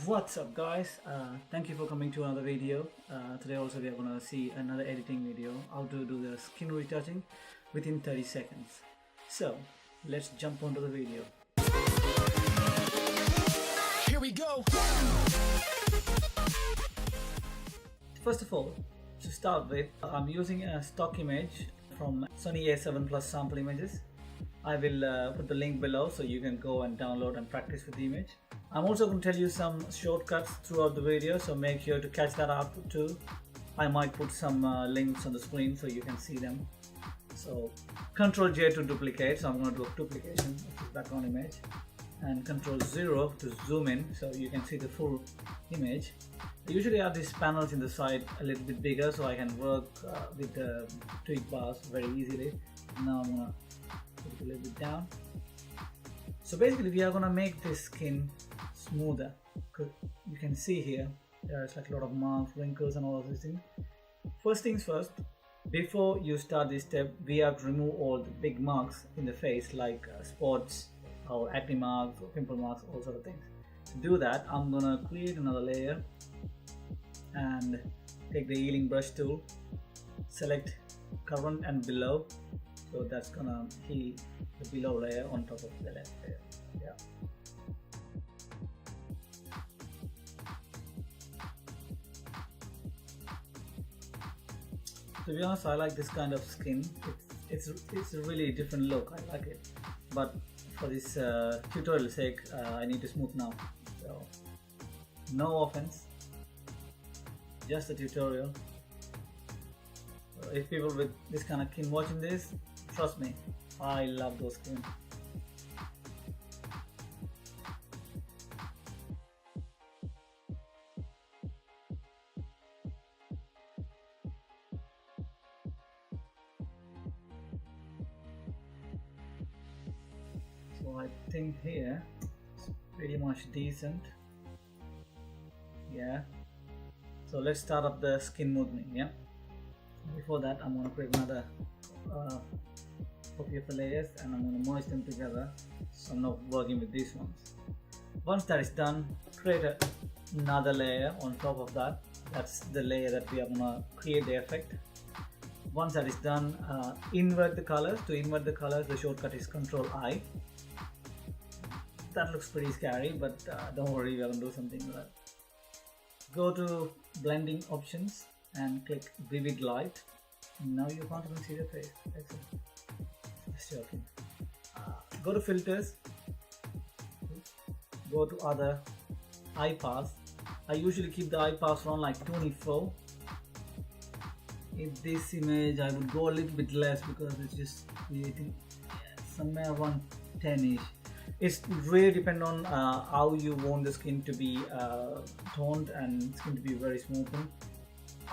What's up guys, thank you for coming to another video. Today also we are going to see another editing video, how to do the skin retouching within 30 seconds. So let's jump onto the video. Here we go. First of all, to start with, I'm using a stock image from Sony A7 Plus sample images. I will put the link below so you can go and download and practice with the image. I'm also going to tell you some shortcuts throughout the video, so make sure to catch that up too. I might put some links on the screen so you can see them. So Ctrl J to duplicate, so I'm going to do a duplication of this background image, and Ctrl 0 to zoom in so you can see the full image. I usually have these panels in the side a little bit bigger so I can work with the tweak bars very easily. Now I'm going to put it a little bit down. So basically we are going to make this skin smoother. You can see here there's like a lot of marks, wrinkles and all of these things. First things first, before you start this step, we have to remove all the big marks in the face like spots or acne marks or pimple marks, all sort of things. To do that, I'm gonna create another layer and take the healing brush tool, select current and below, so that's gonna heal the below layer on top of the left layer. Yeah. To be honest, I like this kind of skin. It's a really different look. I like it, but for this tutorial sake, I need to smooth now. So no offense, just a tutorial. So if people with this kind of skin watching this, trust me, I love those skin. So I think here it's pretty much decent. Yeah. So let's start up the skin smoothing. Yeah. Before that, I'm going to create another copy of the layers and I'm going to merge them together. So I'm not working with these ones. Once that is done, create another layer on top of that. That's the layer that we are going to create the effect. Once that is done, invert the colors. To invert the colors, the shortcut is Ctrl I. That looks pretty scary, but don't worry, we're going to do something with that. Go to blending options and click vivid light. Now you can't even see the face. Excellent. Just joking. Go to filters. Go to other, eye path. I usually keep the eye path around like 24. In this image I would go a little bit less because it's just creating somewhere around 10ish. It's really depend on how you want the skin to be toned and skin to be very smoothened.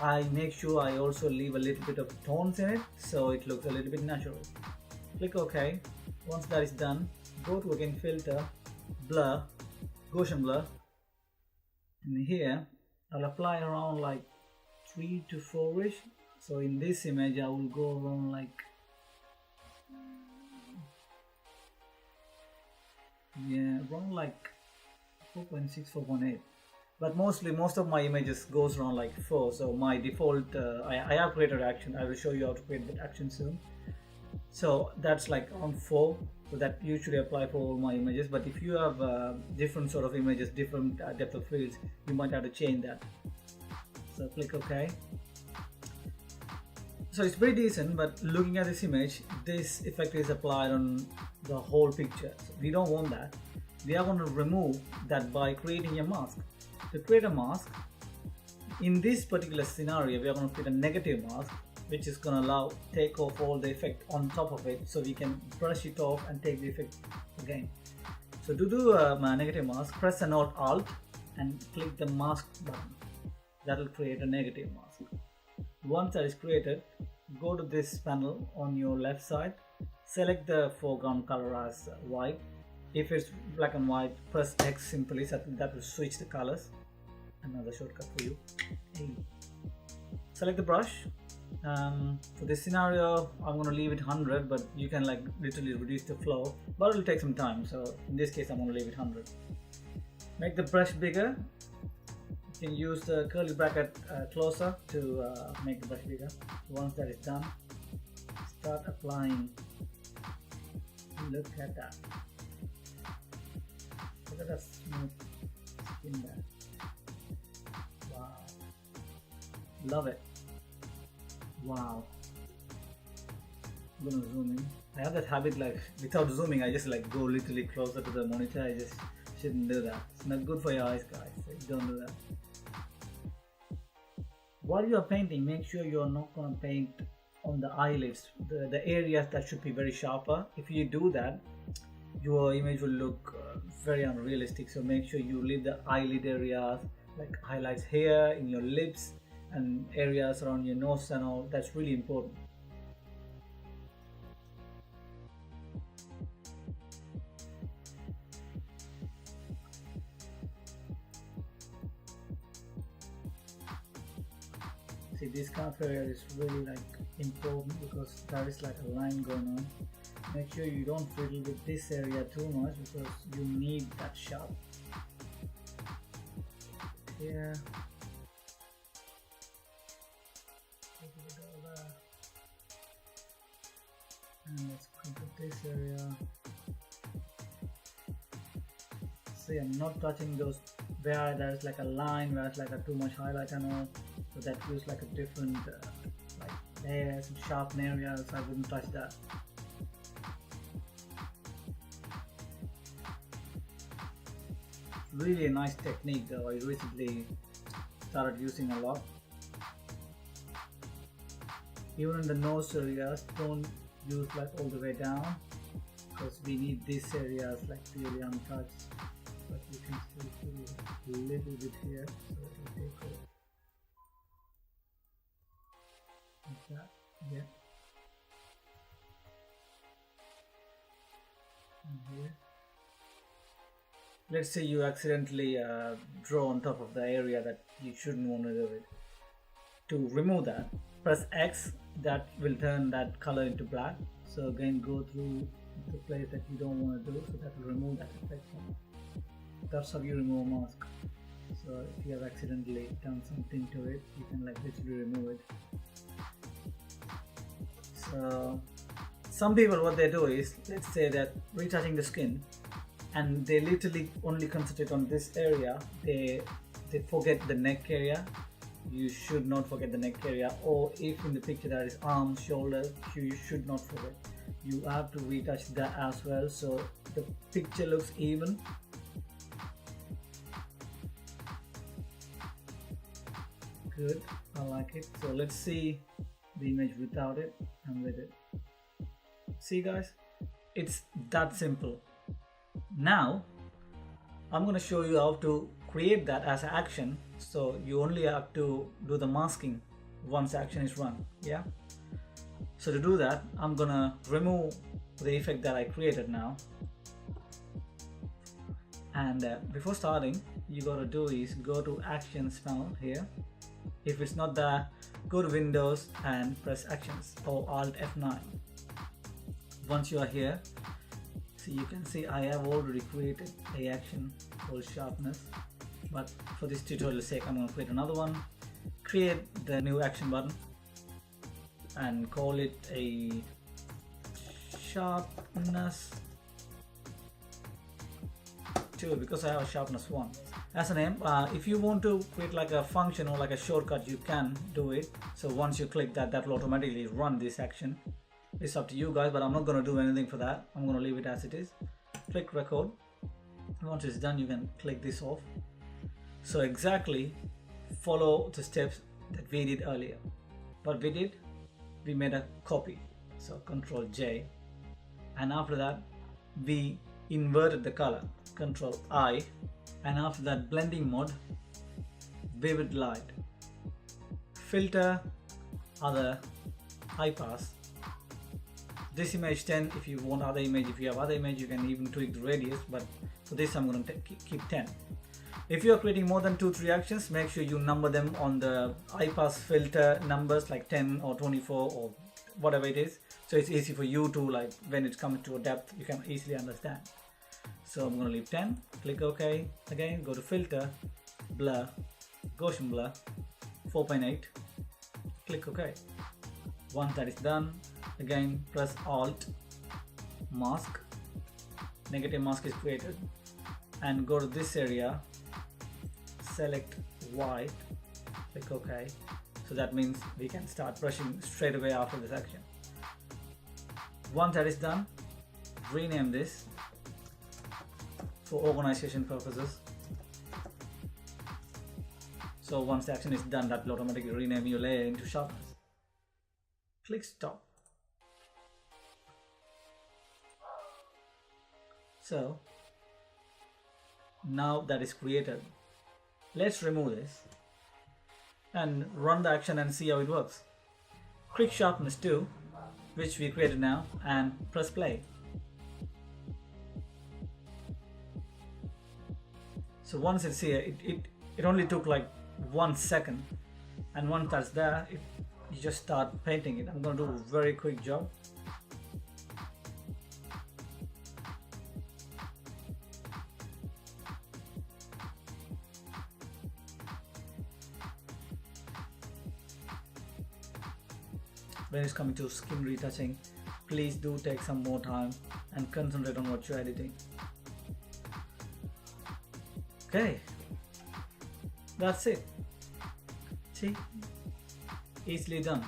I make sure I also leave a little bit of tones in it so it looks a little bit natural. Click OK. Once that is done, go to again filter, blur, Gaussian blur, and here I'll apply around like 3 to 4ish. So in this image I will go around like, yeah, around like 4.6, 4.8. But most of my images goes around like 4. So my default, I have created action. I will show you how to create that action soon. So that's like on 4. So that usually apply for all my images. But if you have different sort of images, different depth of fields, you might have to change that. So click OK. So it's pretty decent, but looking at this image, this effect is applied on the whole picture. So we don't want that. We are going to remove that by creating a mask. To create a mask, in this particular scenario, we are going to create a negative mask, which is going to take off all the effect on top of it, so we can brush it off and take the effect again. So to do a negative mask, press an Alt and click the mask button. That will create a negative mask. Once that is created, go to this panel on your left side, select the foreground color as white. If it's black and white, press X simply, so that will switch the colors. Another shortcut for you. Select the brush. For this scenario, I'm going to leave it 100, but you can like literally reduce the flow, but it will take some time. So in this case, I'm going to leave it 100. Make the brush bigger. You can use the curly bracket closer to make the brush bigger. Once that is done, start applying. Look at that. Look at that smooth skin there. Wow. Love it. Wow. I'm gonna zoom in. I have that habit, like without zooming I just like go literally closer to the monitor. I just shouldn't do that. It's not good for your eyes, guys. So don't do that. While you are painting, make sure you are not gonna paint on the eyelids, the areas that should be very sharper. If you do that, your image will look very unrealistic. So make sure you leave the eyelid areas, like highlights here in your lips and areas around your nose and all. That's really important. See, this kind of area is really like important because there is like a line going on. Make sure you don't fiddle with this area too much because you need that sharp. Here. And let's come to this area. See, I'm not touching those where there's like a line, where it's like a too much highlight and all. So that feels like a different like layers and sharpen areas. I wouldn't touch that. Really a nice technique though. I recently started using a lot. Even in the nose areas, don't use like all the way down because we need these areas like really untouched. But you can still see a little bit here. So it will take over. Like that, yeah. And here. Let's say you accidentally draw on top of the area that you shouldn't want to do it. To remove that, press X. That will turn that color into black. So again, go through the place that you don't want to do, so that will remove that effect. That's how you remove a mask. So if you have accidentally done something to it, you can like literally remove it. So some people, what they do is, let's say that retouching the skin, and they literally only concentrate on this area. They forget the neck area. You should not forget the neck area, or if in the picture there is arms, shoulders, you should not forget. You have to retouch that as well, so the picture looks even. Good, I like it. So let's see the image without it and with it. See guys, it's that simple. Now I'm going to show you how to create that as an action. So you only have to do the masking once action is run. Yeah. So to do that, I'm gonna remove the effect that I created now. And before starting, you gotta do is go to Actions panel here. If it's not there, go to Windows and press Actions or Alt F9. Once you are here, so you can see I have already created a action called sharpness, but for this tutorial's sake I'm going to create another one. Create the new action button and call it a sharpness 2 because I have a sharpness 1 as a name. If you want to create like a function or like a shortcut, you can do it. So once you click that, that will automatically run this action. It's up to you guys, but I'm not going to do anything for that. I'm going to leave it as it is. Click record. Once it's done, you can click this off. So exactly follow the steps that we did earlier. What we did, we made a copy. So Control J, and after that we inverted the color. Control I, and after that blending mode, vivid light, filter, other, high pass. This image 10. If you want other image, if you have other image, you can even tweak the radius, but for this I'm going to keep 10. If you are creating more than 2-3 actions, make sure you number them on the high pass filter numbers, like 10 or 24 or whatever it is, so it's easy for you to, like, when it comes to a depth, you can easily understand. So I'm going to leave 10, click OK. Again, go to filter, blur, Gaussian blur, 4.8, click OK. Once that is done, again press Alt, mask, negative mask is created, and go to this area, select white, click OK. So that means we can start brushing straight away after this action. Once that is done, rename this for organization purposes. So once the action is done, that will automatically rename your layer into sharpness. Click stop. So now that is created, let's remove this and run the action and see how it works. Click sharpness 2, which we created now, and press play. So once it's here, it only took like 1 second, and once that's there, you just start painting it. I'm going to do a very quick job. When it's coming to skin retouching, please do take some more time and concentrate on what you're editing. Okay, that's it. See, easily done.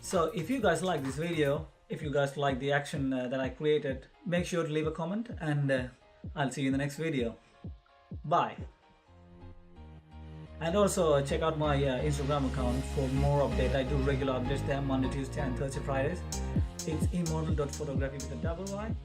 So if you guys like this video, if you guys like the action that I created, make sure to leave a comment, and I'll see you in the next video. Bye. And also check out my Instagram account for more updates. I do regular updates there, Monday, Tuesday and Thursday, Fridays. It's immortal.photography with a double Y.